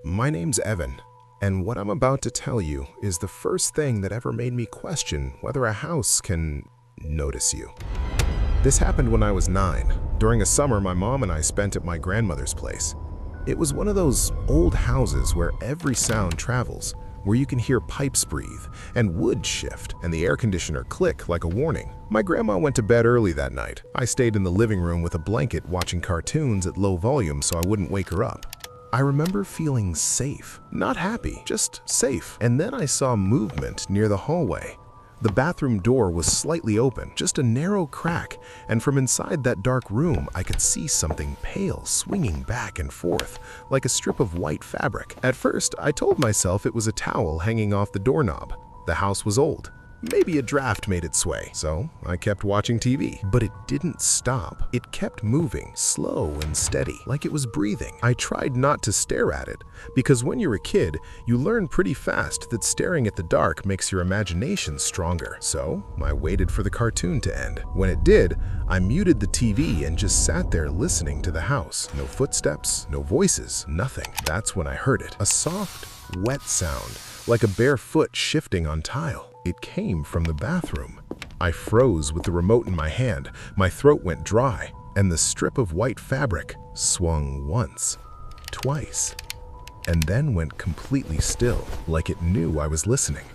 My name's Evan, and what I'm about to tell you is the first thing that ever made me question whether a house can notice you. This happened when I was 9, during a summer my mom and I spent at my grandmother's place. It was one of those old houses where every sound travels, where you can hear pipes breathe, and wood shift, and the air conditioner click like a warning. My grandma went to bed early that night. I stayed in the living room with a blanket watching cartoons at low volume so I wouldn't wake her up. I remember feeling safe, not happy, just safe. And then I saw movement near the hallway. The bathroom door was slightly open, just a narrow crack, and from inside that dark room, I could see something pale swinging back and forth, like a strip of white fabric. At first, I told myself it was a towel hanging off the doorknob. The house was old. Maybe a draft made it sway, so I kept watching TV. But it didn't stop. It kept moving, slow and steady, like it was breathing. I tried not to stare at it, because when you're a kid, you learn pretty fast that staring at the dark makes your imagination stronger. So I waited for the cartoon to end. When it did, I muted the TV and just sat there listening to the house. No footsteps, no voices, nothing. That's when I heard it. A soft, wet sound, like a bare foot shifting on tile. It came from the bathroom. I froze with the remote in my hand, my throat went dry, and the strip of white fabric swung once, twice, and then went completely still, like it knew I was listening.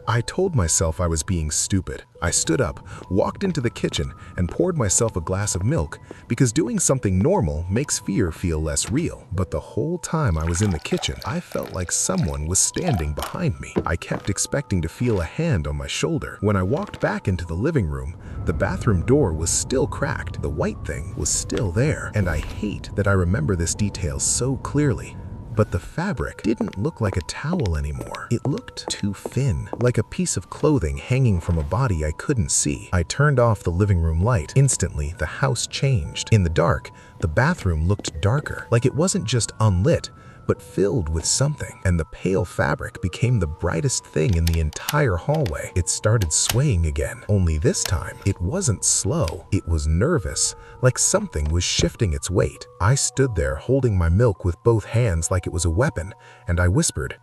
I told myself I was being stupid. I stood up, walked into the kitchen, and poured myself a glass of milk, because doing something normal makes fear feel less real. But the whole time I was in the kitchen, I felt like someone was standing behind me. I kept expecting to feel a hand on my shoulder. When I walked back into the living room, the bathroom door was still cracked. The white thing was still there, and I hate that I remember this detail so clearly. But the fabric didn't look like a towel anymore. It looked too thin, like a piece of clothing hanging from a body I couldn't see. I turned off the living room light. Instantly, the house changed. In the dark, the bathroom looked darker, like it wasn't just unlit, but filled with something. And the pale fabric became the brightest thing in the entire hallway. It started swaying again, only this time, it wasn't slow. It was nervous, like something was shifting its weight. I stood there holding my milk with both hands like it was a weapon, and I whispered,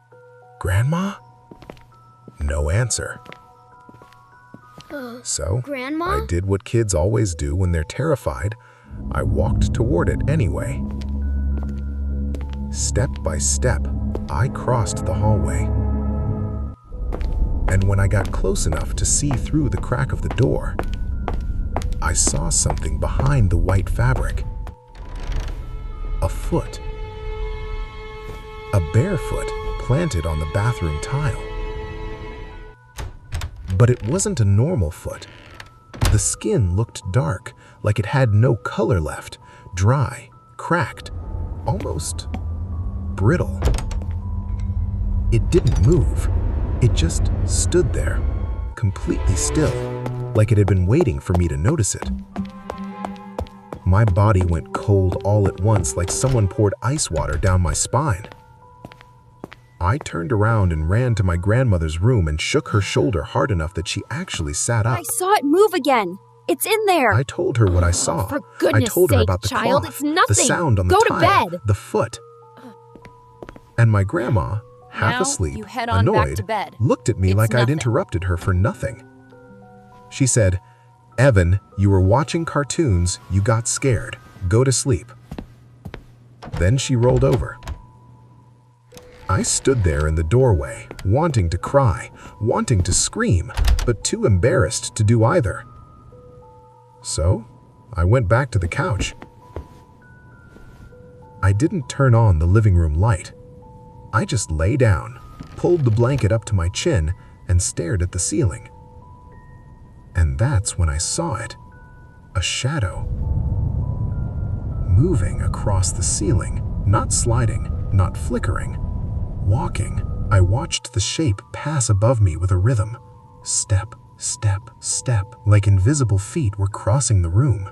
"Grandma?" No answer. So, Grandma? I did what kids always do when they're terrified. I walked toward it anyway. Step by step, I crossed the hallway. And when I got close enough to see through the crack of the door, I saw something behind the white fabric. A foot. A bare foot planted on the bathroom tile. But it wasn't a normal foot. The skin looked dark, like it had no color left, dry, cracked, almost brittle. It didn't move. It just stood there, completely still, like it had been waiting for me to notice it. My body went cold all at once, like someone poured ice water down my spine. I turned around and ran to my grandmother's room and shook her shoulder hard enough that she actually sat up. I saw it move again. It's in there. I told her what I saw. For goodness I told her sake, about the child, cloth, it's nothing. the sound on the Go tile, to bed. the foot. And my grandma, half Now asleep, you head on back annoyed, to bed. looked at me It's like I'd nothing. interrupted her for nothing. She said, "Evan, you were watching cartoons, you got scared. Go to sleep." Then she rolled over. I stood there in the doorway, wanting to cry, wanting to scream, but too embarrassed to do either. So, I went back to the couch. I didn't turn on the living room light. I just lay down, pulled the blanket up to my chin, and stared at the ceiling. And that's when I saw it. A shadow. Moving across the ceiling, not sliding, not flickering. Walking, I watched the shape pass above me with a rhythm. Step, step, step, like invisible feet were crossing the room.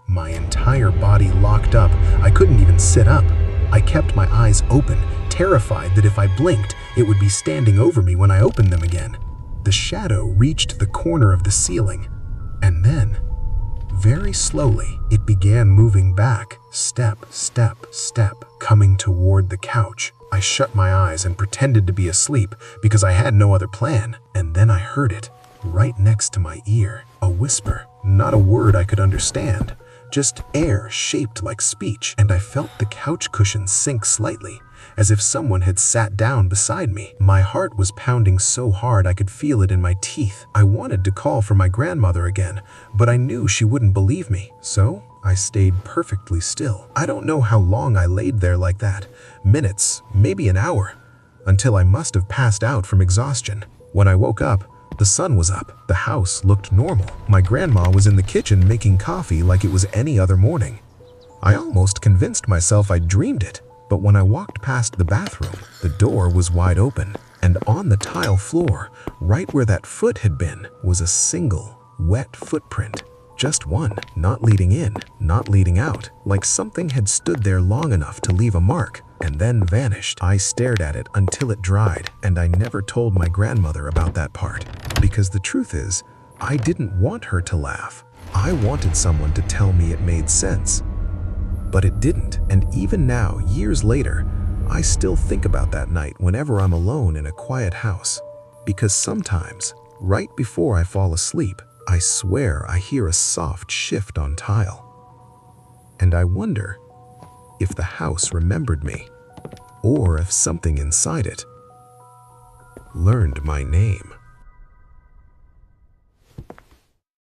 My entire body locked up. I couldn't even sit up. I kept my eyes open, terrified that if I blinked, it would be standing over me when I opened them again. The shadow reached the corner of the ceiling, and then, Very slowly, it began moving back, step, step, step, coming toward the couch. I shut my eyes and pretended to be asleep because I had no other plan. And then I heard it, right next to my ear. A whisper, not a word I could understand, just air shaped like speech. And I felt the couch cushion sink slightly, as if someone had sat down beside me. My heart was pounding so hard I could feel it in my teeth. I wanted to call for my grandmother again, but I knew she wouldn't believe me. So I stayed perfectly still. I don't know how long I laid there like that. Minutes, maybe an hour, until I must have passed out from exhaustion. When I woke up, the sun was up. The house looked normal. My grandma was in the kitchen making coffee like it was any other morning. I almost convinced myself I dreamed it. But when I walked past the bathroom, the door was wide open, and on the tile floor, right where that foot had been, was a single, wet footprint. Just one, not leading in, not leading out, like something had stood there long enough to leave a mark, and then vanished. I stared at it until it dried, and I never told my grandmother about that part, because the truth is, I didn't want her to laugh. I wanted someone to tell me it made sense. But it didn't, and even now, years later, I still think about that night whenever I'm alone in a quiet house. Because sometimes, right before I fall asleep, I swear I hear a soft shift on tile. And I wonder if the house remembered me, or if something inside it learned my name.